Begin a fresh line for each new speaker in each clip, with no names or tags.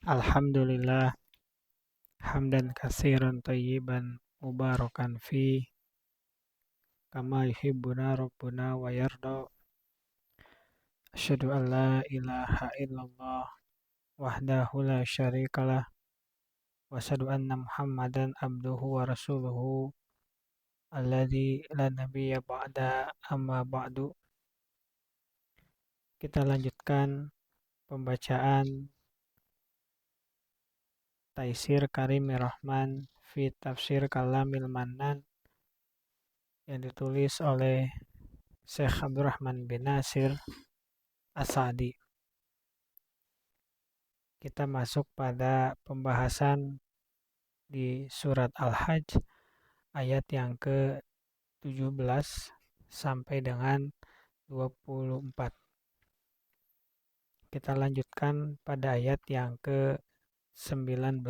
Alhamdulillah, hamdan katsiran tayyiban mubarakan fi kama yuhibbuna rabbuna wa yarda. Asyhadu an la ilaha illallah wahdahu la syarikalah wa asyhadu anna Muhammadan abduhu wa rasuluhu alladzi la nabiyya ba'da amma ba'du. Kita lanjutkan pembacaan Taisir Karimir Rahman fi Tafsir Kalamil Mannan yang ditulis oleh Syekh Abdurrahman bin Nasir As-Sa'di. Kita masuk pada pembahasan di surat Al-Hajj ayat yang ke-17 sampai dengan 24. Kita lanjutkan pada ayat yang ke-19.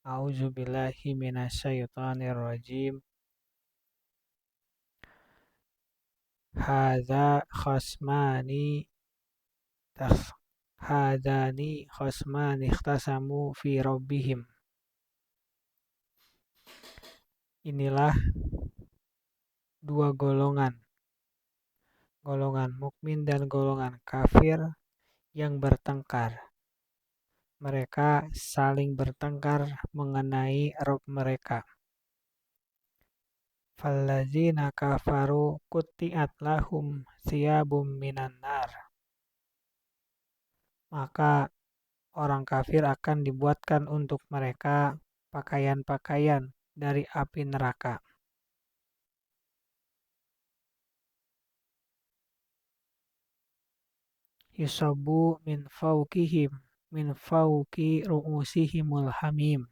A'udzubillahi minasyaitonirrajim. Hadani khasmani ikhtasamu fi rabbihim. Inilah dua golongan mukmin dan golongan kafir yang bertengkar. Mereka saling bertengkar mengenai Rabb mereka. Fallazina kafaru qutti'at lahum thiyabum minan nar. Maka orang kafir akan dibuatkan untuk mereka pakaian-pakaian dari api neraka. Yusabu min fauqi ru'usihimul hamim.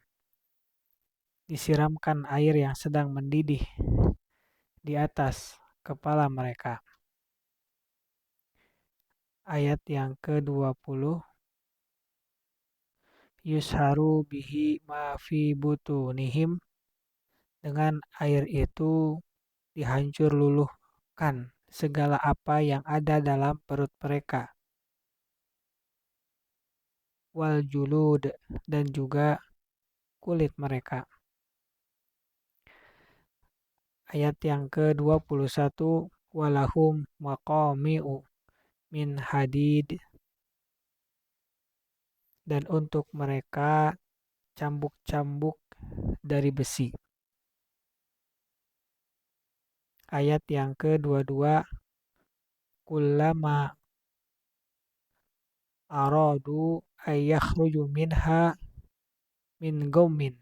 Disiramkan air yang sedang mendidih di atas kepala mereka. Ayat yang ke-20. Yusharu bihi ma fi butunihim. Dengan air itu dihancur luluhkan segala apa yang ada dalam perut mereka. Wal julud, dan juga kulit mereka. Ayat yang ke-21. Walahum maqami'u min hadid. Dan untuk mereka cambuk-cambuk dari besi. Ayat yang ke-22. Kullama aradu ayyakhruju minha min gaumin.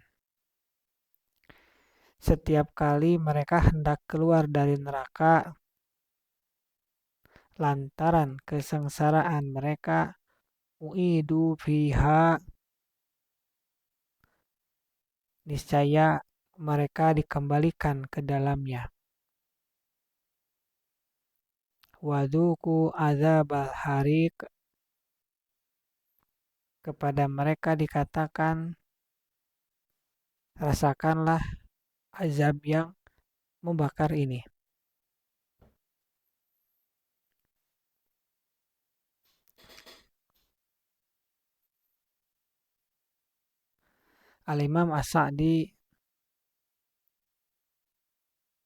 Setiap kali mereka hendak keluar dari neraka lantaran kesengsaraan mereka, uidu fiha, niscaya mereka dikembalikan ke dalamnya. Wadzuku adzabal hariq, kepada mereka dikatakan, rasakanlah azab yang membakar ini. Al-Imam As-Sa'di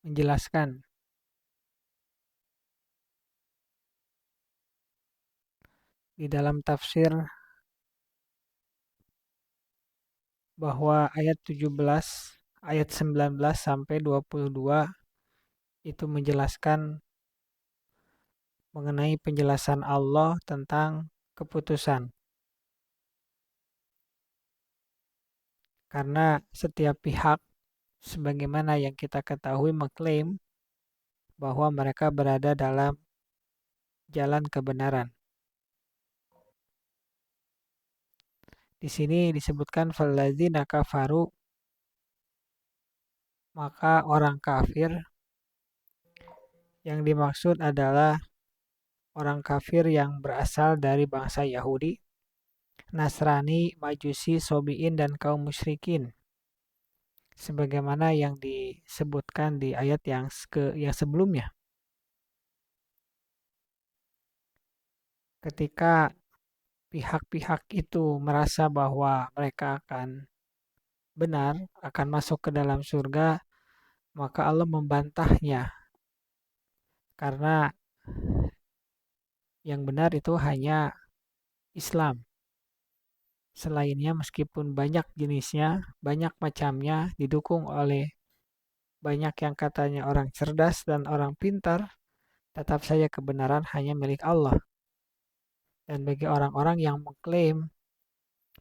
menjelaskan di dalam tafsir bahwa ayat 17, ayat 19 sampai 22 itu menjelaskan mengenai penjelasan Allah tentang keputusan. Karena setiap pihak sebagaimana yang kita ketahui mengklaim bahwa mereka berada dalam jalan kebenaran. Di sini disebutkan fallazina kafaru, maka orang kafir yang dimaksud adalah orang kafir yang berasal dari bangsa Yahudi, Nasrani, Majusi, Sobiin, dan kaum musyrikin. Sebagaimana yang disebutkan di ayat yang sebelumnya. Ketika pihak-pihak itu merasa bahwa mereka akan benar, akan masuk ke dalam surga, maka Allah membantahnya. Karena yang benar itu hanya Islam. Selainnya meskipun banyak jenisnya, banyak macamnya, didukung oleh banyak yang katanya orang cerdas dan orang pintar, tetap saja kebenaran hanya milik Allah. Dan bagi orang-orang yang mengklaim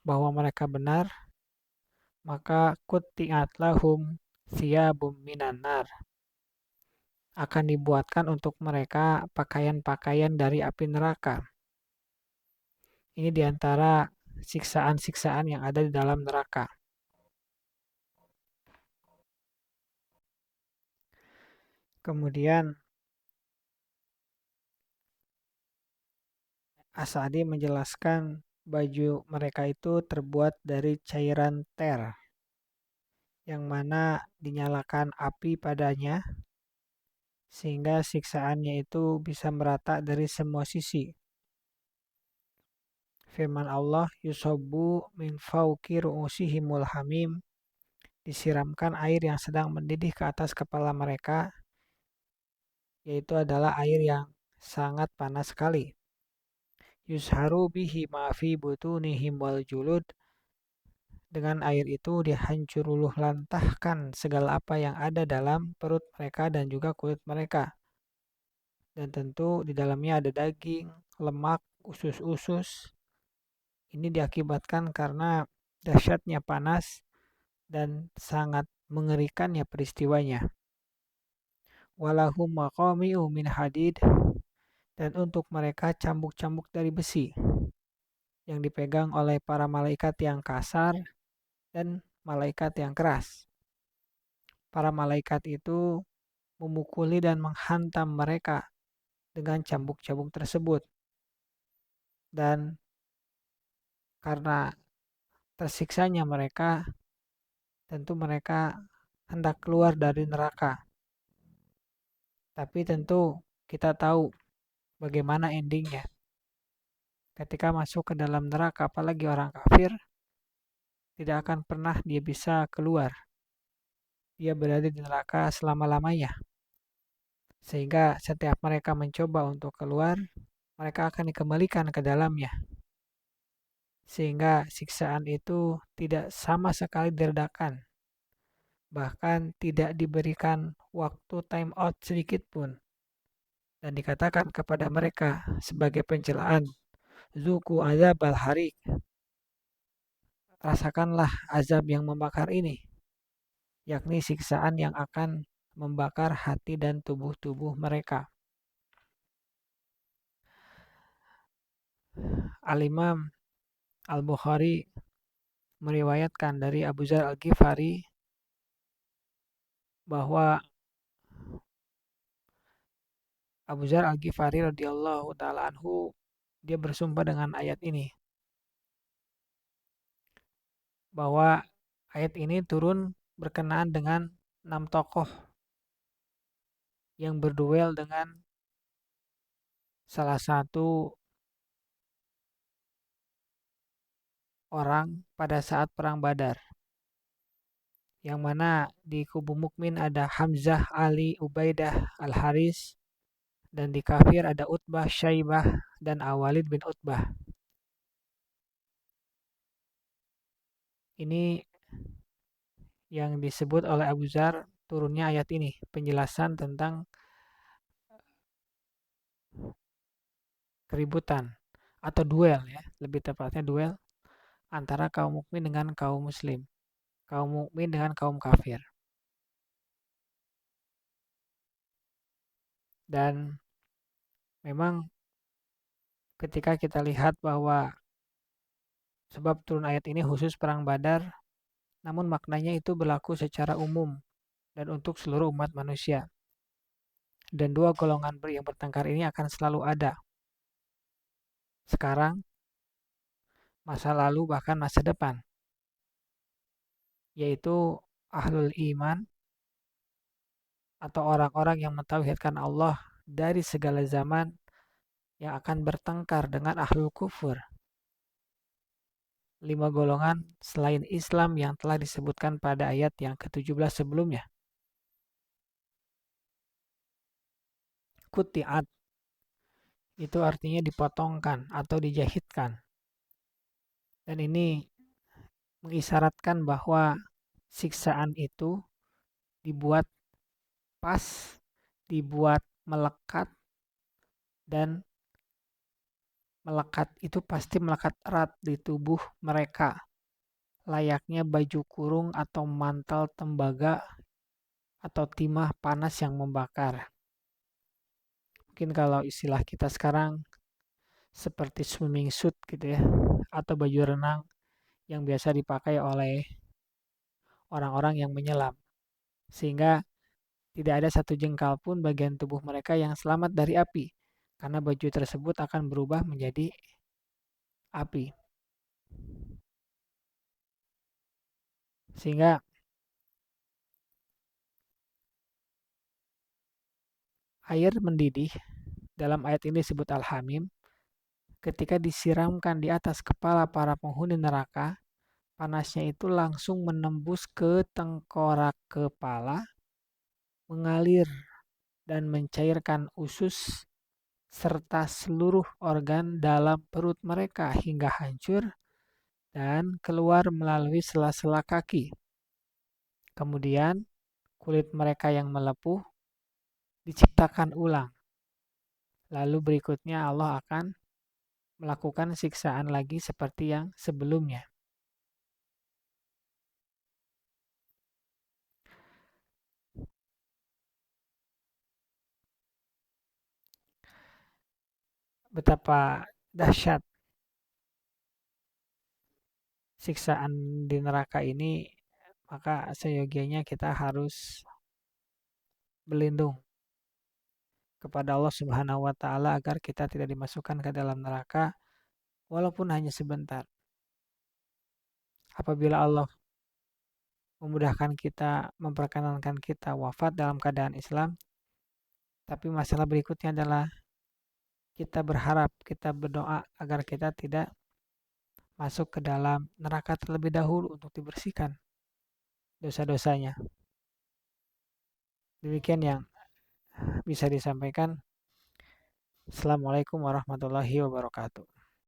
bahwa mereka benar, maka qutti'at lahum thiyabum minan nar. Akan dibuatkan untuk mereka pakaian-pakaian dari api neraka. Ini diantara siksaan-siksaan yang ada di dalam neraka. Kemudian As-Sa'di menjelaskan baju mereka itu terbuat dari cairan ter, yang mana dinyalakan api padanya, sehingga siksaannya itu bisa merata dari semua sisi. Firman Allah, yusobbu min fauqi ru'usihimul hamim, disiramkan air yang sedang mendidih ke atas kepala mereka, yaitu adalah air yang sangat panas sekali. Yusharu bihi ma fi butunihim wal julud, dengan air itu dihancur luluh lantahkan segala apa yang ada dalam perut mereka dan juga kulit mereka. Dan tentu di dalamnya ada daging, lemak, usus-usus. Ini diakibatkan karena dahsyatnya panas dan sangat mengerikannya peristiwanya. Walahum maqami'u min hadid, dan untuk mereka cambuk-cambuk dari besi yang dipegang oleh para malaikat yang kasar dan malaikat yang keras. Para malaikat itu memukuli dan menghantam mereka dengan cambuk-cambuk tersebut. Dan karena tersiksanya mereka, tentu mereka hendak keluar dari neraka. Tapi tentu kita tahu bagaimana endingnya. Ketika masuk ke dalam neraka, apalagi orang kafir, tidak akan pernah dia bisa keluar. Dia berada di neraka selama-lamanya. Sehingga setiap mereka mencoba untuk keluar, mereka akan dikembalikan ke dalamnya. Sehingga siksaan itu tidak sama sekali diredakan. Bahkan tidak diberikan waktu time out sedikit pun. Dan dikatakan kepada mereka sebagai pencelaan, Zuku azab al-harik. Rasakanlah azab yang membakar ini, yakni siksaan yang akan membakar hati dan tubuh-tubuh mereka. Al-Imam Al-Bukhari meriwayatkan dari Abu Dzar Al-Ghifari bahwa Abu Dzar Al-Ghifari radhiyallahu taala anhu, dia bersumpah dengan ayat ini, bahwa ayat ini turun berkenaan dengan 6 tokoh yang berduel dengan salah satu orang pada saat perang Badar. Yang mana di kubu mukmin ada Hamzah, Ali, Ubaidah, Al-Haris, dan di kafir ada Utbah, Syaibah, dan Awalid bin Utbah. Ini yang disebut oleh Abu Dzar turunnya ayat ini, penjelasan tentang keributan atau duel, ya, lebih tepatnya duel antara kaum mukmin dengan kaum muslim, kaum mukmin dengan kaum kafir. Dan memang ketika kita lihat bahwa sebab turun ayat ini khusus perang Badar, namun maknanya itu berlaku secara umum dan untuk seluruh umat manusia. Dan dua golongan yang bertengkar ini akan selalu ada. Sekarang, masa lalu, bahkan masa depan. Yaitu ahlul iman atau orang-orang yang mentauhidkan Allah dari segala zaman yang akan bertengkar dengan ahlul kufur 5 golongan selain Islam yang telah disebutkan pada ayat yang ke-17 sebelumnya. Kutiat itu artinya dipotongkan atau dijahitkan. Dan ini mengisyaratkan bahwa siksaan itu dibuat pas, dibuat melekat, dan melekat itu pasti melekat erat di tubuh mereka, layaknya baju kurung atau mantel tembaga atau timah panas yang membakar. Mungkin kalau istilah kita sekarang seperti swimming suit gitu ya, atau baju renang yang biasa dipakai oleh orang-orang yang menyelam. Sehingga tidak ada satu jengkal pun bagian tubuh mereka yang selamat dari api, karena baju tersebut akan berubah menjadi api. Sehingga air mendidih dalam ayat ini disebut Al-Hamim, ketika disiramkan di atas kepala para penghuni neraka, panasnya itu langsung menembus ke tengkorak kepala, mengalir dan mencairkan usus serta seluruh organ dalam perut mereka hingga hancur dan keluar melalui sela-sela kaki. Kemudian kulit mereka yang melepuh diciptakan ulang. Lalu berikutnya Allah akan melakukan siksaan lagi seperti yang sebelumnya. Betapa dahsyat siksaan di neraka ini, maka seyogianya kita harus berlindung kepada Allah Subhanahu wa taala agar kita tidak dimasukkan ke dalam neraka walaupun hanya sebentar. Apabila Allah memudahkan kita, memperkenankan kita wafat dalam keadaan Islam, tapi masalah berikutnya adalah kita berharap, kita berdoa agar kita tidak masuk ke dalam neraka terlebih dahulu untuk dibersihkan dosa-dosanya. Demikian yang bisa disampaikan. Assalamualaikum warahmatullahi wabarakatuh.